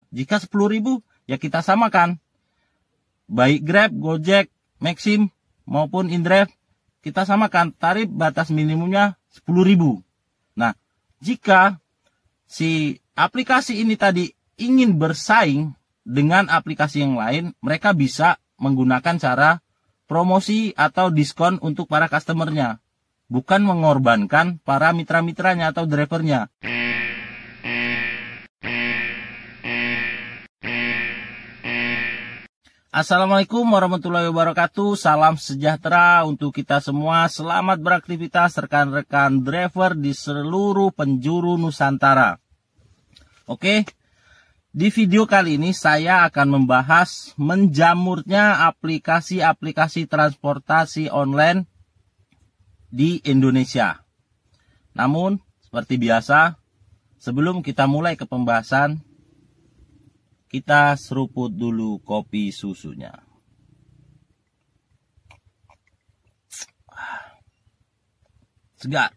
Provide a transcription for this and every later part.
Jika 10.000 ya kita samakan. Baik Grab, Gojek, Maxim maupun InDrive kita samakan tarif batas minimumnya 10.000. Nah, jika si aplikasi ini tadi ingin bersaing dengan aplikasi yang lain, mereka bisa menggunakan cara promosi atau diskon untuk para customernya, bukan mengorbankan para mitra-mitranya atau drivernya. Assalamualaikum warahmatullahi wabarakatuh. Salam sejahtera untuk kita semua. Selamat beraktivitas rekan-rekan driver di seluruh penjuru Nusantara. Oke, di video kali ini saya akan membahas menjamurnya aplikasi-aplikasi transportasi online di Indonesia. Namun, seperti biasa, sebelum kita mulai ke pembahasan, kita seruput dulu kopi susunya. Segar.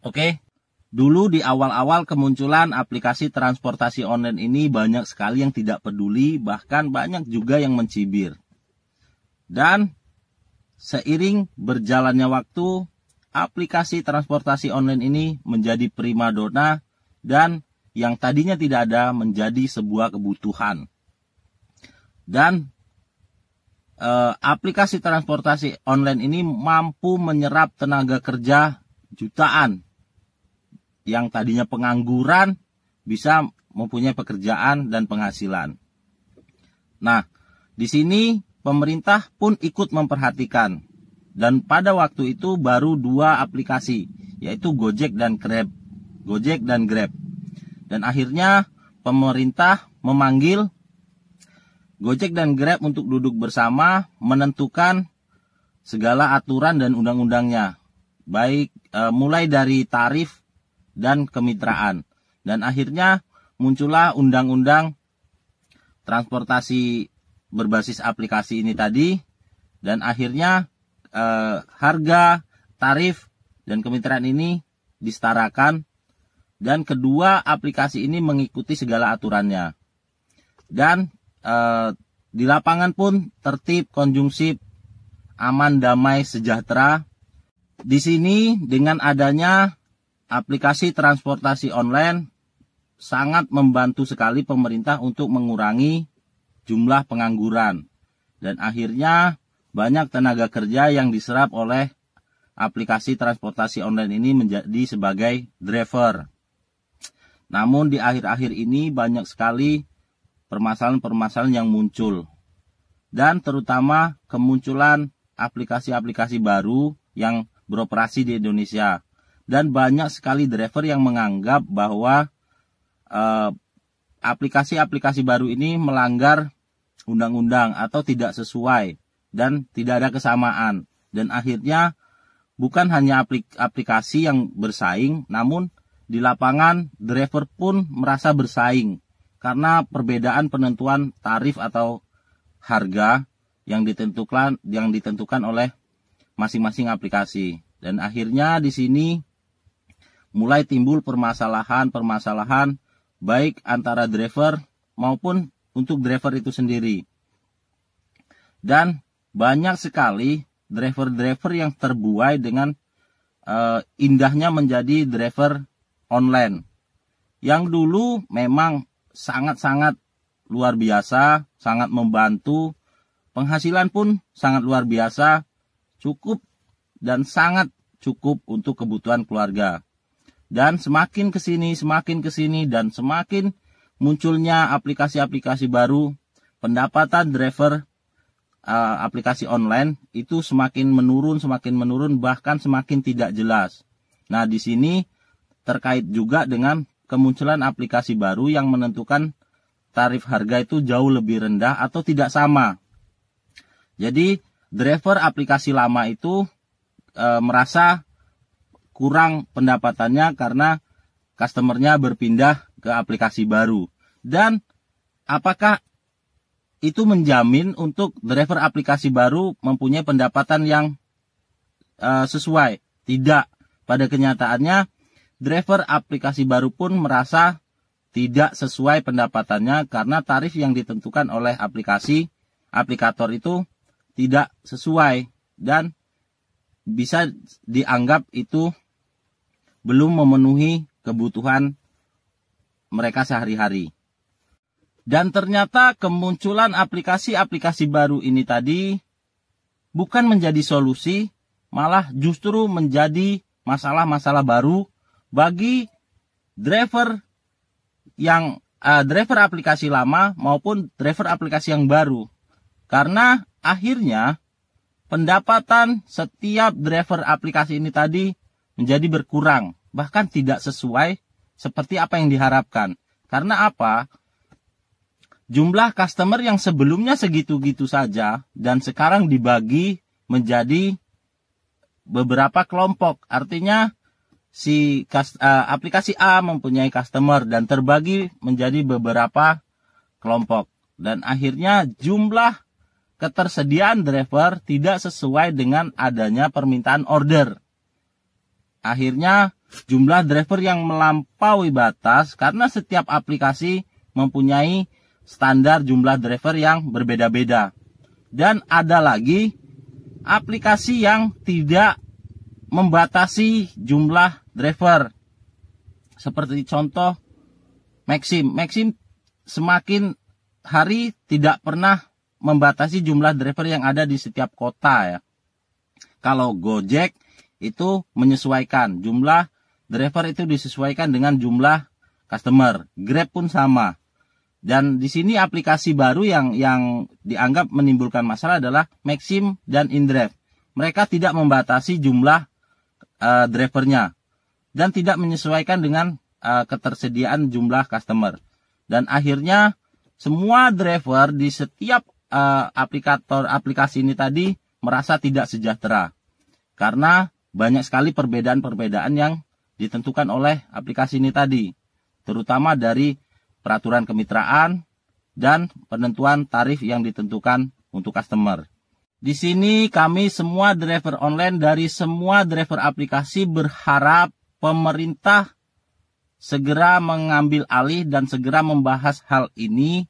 Oke. Dulu di awal-awal kemunculan aplikasi transportasi online ini banyak sekali yang tidak peduli, bahkan banyak juga yang mencibir. Dan seiring berjalannya waktu, aplikasi transportasi online ini menjadi primadona dan yang tadinya tidak ada menjadi sebuah kebutuhan. Dan aplikasi transportasi online ini mampu menyerap tenaga kerja jutaan yang tadinya pengangguran bisa mempunyai pekerjaan dan penghasilan. Nah, di sini pemerintah pun ikut memperhatikan. Dan pada waktu itu baru 2 aplikasi, yaitu Gojek dan Grab. Dan akhirnya pemerintah memanggil Gojek dan Grab untuk duduk bersama menentukan segala aturan dan undang-undangnya. Baik mulai dari tarif dan kemitraan. Dan akhirnya muncullah undang-undang transportasi berbasis aplikasi ini tadi. Dan akhirnya harga, tarif, dan kemitraan ini disetarakan. Dan kedua aplikasi ini mengikuti segala aturannya. Dan di lapangan pun tertib, kondusif, aman, damai, sejahtera. Di sini dengan adanya aplikasi transportasi online sangat membantu sekali pemerintah untuk mengurangi jumlah pengangguran. Dan akhirnya banyak tenaga kerja yang diserap oleh aplikasi transportasi online ini menjadi sebagai driver. Namun di akhir-akhir ini banyak sekali permasalahan-permasalahan yang muncul. Dan terutama kemunculan aplikasi-aplikasi baru yang beroperasi di Indonesia. Dan banyak sekali driver yang menganggap bahwa aplikasi-aplikasi baru ini melanggar undang-undang atau tidak sesuai dan tidak ada kesamaan. Dan akhirnya bukan hanya aplikasi yang bersaing, namun di lapangan, driver pun merasa bersaing karena perbedaan penentuan tarif atau harga yang ditentukan oleh masing-masing aplikasi. Dan akhirnya di sini mulai timbul permasalahan baik antara driver maupun untuk driver itu sendiri. Dan banyak sekali driver-driver yang terbuai dengan indahnya menjadi driver online. Yang dulu memang sangat-sangat luar biasa, sangat membantu, penghasilan pun sangat luar biasa, cukup dan sangat cukup untuk kebutuhan keluarga. Dan semakin kesini dan semakin munculnya aplikasi-aplikasi baru, pendapatan driver aplikasi online itu semakin menurun, bahkan semakin tidak jelas. Nah, di sini terkait juga dengan kemunculan aplikasi baru yang menentukan tarif harga itu jauh lebih rendah atau tidak sama. Jadi driver aplikasi lama itu merasa kurang pendapatannya karena customernya berpindah ke aplikasi baru. Dan apakah itu menjamin untuk driver aplikasi baru mempunyai pendapatan yang sesuai? Tidak. Pada kenyataannya driver aplikasi baru pun merasa tidak sesuai pendapatannya karena tarif yang ditentukan oleh aplikator itu tidak sesuai dan bisa dianggap itu belum memenuhi kebutuhan mereka sehari-hari. Dan ternyata kemunculan aplikasi-aplikasi baru ini tadi bukan menjadi solusi, malah justru menjadi masalah-masalah baru bagi driver aplikasi lama maupun driver aplikasi yang baru. Karena akhirnya pendapatan setiap driver aplikasi ini tadi menjadi berkurang, bahkan tidak sesuai seperti apa yang diharapkan. Karena apa? Jumlah customer yang sebelumnya segitu-gitu saja dan sekarang dibagi menjadi beberapa kelompok. Artinya aplikasi A mempunyai customer dan terbagi menjadi beberapa kelompok. Dan akhirnya jumlah ketersediaan driver tidak sesuai dengan adanya permintaan order. Akhirnya jumlah driver yang melampaui batas karena setiap aplikasi mempunyai standar jumlah driver yang berbeda-beda. Dan ada lagi aplikasi yang tidak membatasi jumlah driver. Seperti contoh Maxim. Maxim semakin hari tidak pernah membatasi jumlah driver yang ada di setiap kota ya. Kalau Gojek itu menyesuaikan jumlah driver itu disesuaikan dengan jumlah customer. Grab pun sama. Dan di sini aplikasi baru yang dianggap menimbulkan masalah adalah Maxim dan InDrive. Mereka tidak membatasi jumlah drivernya dan tidak menyesuaikan dengan ketersediaan jumlah customer. Dan akhirnya semua driver di setiap aplikator aplikasi ini tadi merasa tidak sejahtera karena banyak sekali perbedaan-perbedaan yang ditentukan oleh aplikasi ini tadi, terutama dari peraturan kemitraan dan penentuan tarif yang ditentukan untuk customer. Di sini kami semua driver online dari semua driver aplikasi berharap pemerintah segera mengambil alih dan segera membahas hal ini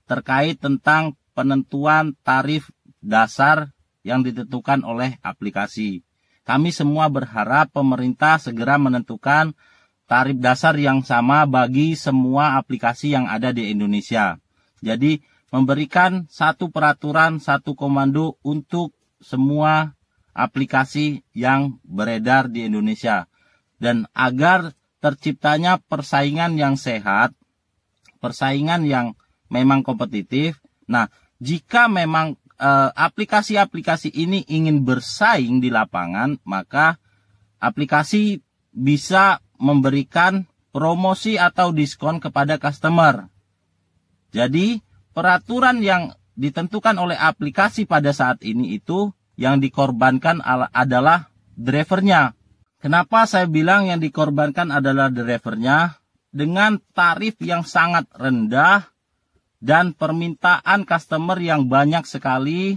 terkait tentang penentuan tarif dasar yang ditentukan oleh aplikasi. Kami semua berharap pemerintah segera menentukan tarif dasar yang sama bagi semua aplikasi yang ada di Indonesia. Jadi memberikan satu peraturan, satu komando untuk semua aplikasi yang beredar di Indonesia. Dan agar terciptanya persaingan yang sehat, persaingan yang memang kompetitif. Nah, jika memang aplikasi-aplikasi ini ingin bersaing di lapangan, maka aplikasi bisa memberikan promosi atau diskon kepada customer. Jadi, peraturan yang ditentukan oleh aplikasi pada saat ini itu yang dikorbankan adalah drivernya. Kenapa saya bilang yang dikorbankan adalah drivernya? Dengan tarif yang sangat rendah dan permintaan customer yang banyak sekali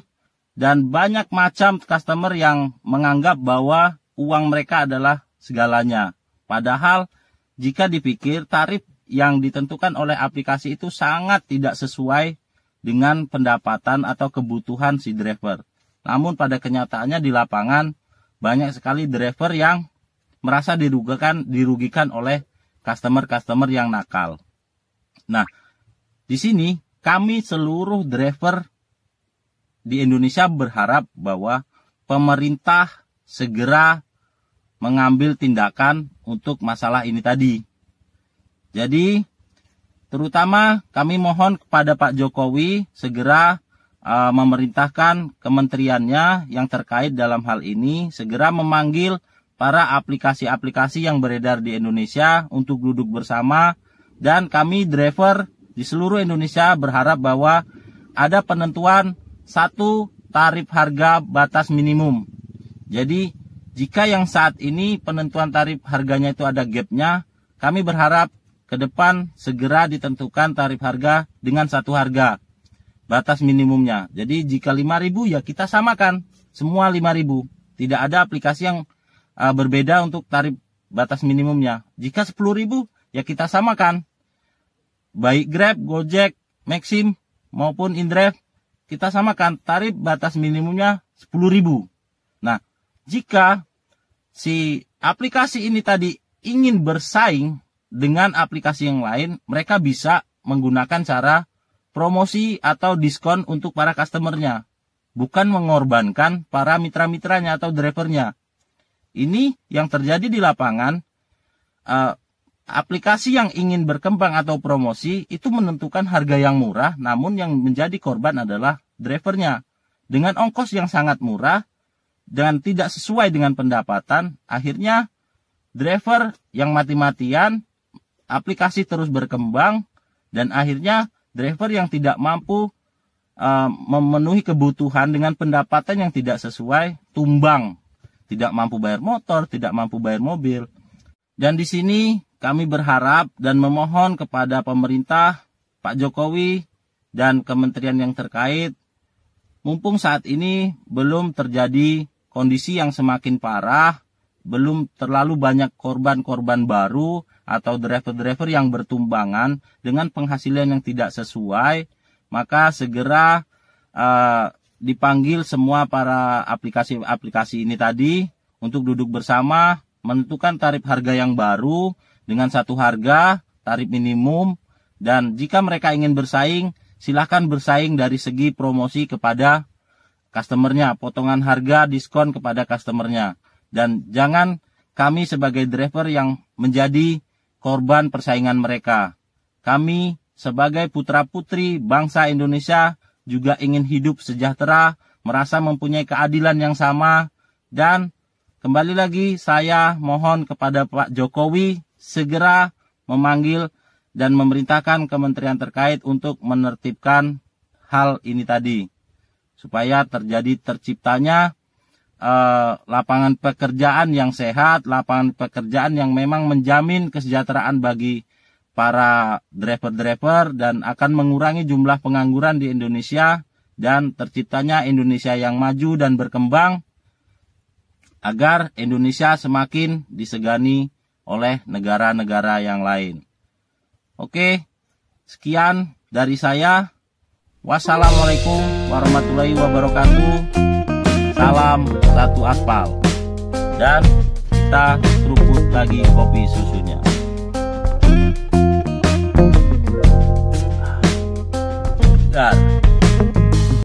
dan banyak macam customer yang menganggap bahwa uang mereka adalah segalanya. Padahal jika dipikir tarif yang ditentukan oleh aplikasi itu sangat tidak sesuai dengan pendapatan atau kebutuhan si driver. Namun pada kenyataannya di lapangan banyak sekali driver yang merasa dirugikan oleh customer-customer yang nakal. Nah, di sini kami seluruh driver di Indonesia berharap bahwa pemerintah segera mengambil tindakan untuk masalah ini tadi. Jadi, terutama kami mohon kepada Pak Jokowi segera memerintahkan kementeriannya yang terkait dalam hal ini segera memanggil para aplikasi-aplikasi yang beredar di Indonesia untuk duduk bersama, dan kami driver di seluruh Indonesia berharap bahwa ada penentuan satu tarif harga batas minimum. Jadi jika yang saat ini penentuan tarif harganya itu ada gapnya, kami berharap ke depan segera ditentukan tarif harga dengan satu harga batas minimumnya. Jadi jika 5.000 ya kita samakan semua 5.000. Tidak ada aplikasi yang berbeda untuk tarif batas minimumnya. Jika 10.000 ya kita samakan. baik Grab, Gojek, Maxim maupun InDrive, kita samakan tarif batas minimumnya 10.000. Nah, jika si aplikasi ini tadi ingin bersaing dengan aplikasi yang lain, mereka bisa menggunakan cara promosi atau diskon untuk para customernya, bukan mengorbankan para mitra-mitranya atau drivernya. Ini yang terjadi di lapangan. Aplikasi yang ingin berkembang atau promosi itu menentukan harga yang murah, namun yang menjadi korban adalah drivernya. Dengan ongkos yang sangat murah dan tidak sesuai dengan pendapatan, akhirnya driver yang mati-matian, aplikasi terus berkembang, dan akhirnya driver yang tidak mampu memenuhi kebutuhan dengan pendapatan yang tidak sesuai, tumbang. Tidak mampu bayar motor, tidak mampu bayar mobil. Dan di sini kami berharap dan memohon kepada pemerintah, Pak Jokowi, dan kementerian yang terkait, mumpung saat ini belum terjadi kondisi yang semakin parah, belum terlalu banyak korban-korban baru atau driver-driver yang bertumbangan dengan penghasilan yang tidak sesuai, maka segera dipanggil semua para aplikasi ini tadi untuk duduk bersama, menentukan tarif harga yang baru dengan satu harga, tarif minimum, dan jika mereka ingin bersaing, silahkan bersaing dari segi promosi kepada customernya, potongan harga, diskon kepada customernya. Dan jangan kami sebagai driver yang menjadi korban persaingan mereka. Kami sebagai putra-putri bangsa Indonesia juga ingin hidup sejahtera, merasa mempunyai keadilan yang sama, dan kembali lagi saya mohon kepada Pak Jokowi segera memanggil dan memerintahkan kementerian terkait untuk menertibkan hal ini tadi, supaya terciptanya lapangan pekerjaan yang sehat, lapangan pekerjaan yang memang menjamin kesejahteraan bagi para driver-driver dan akan mengurangi jumlah pengangguran di Indonesia, dan terciptanya Indonesia yang maju dan berkembang, agar Indonesia semakin disegani oleh negara-negara yang lain. Oke, sekian dari saya. Wassalamualaikum warahmatullahi wabarakatuh. Salam satu aspal. Dan kita seruput lagi kopi susunya. Segar.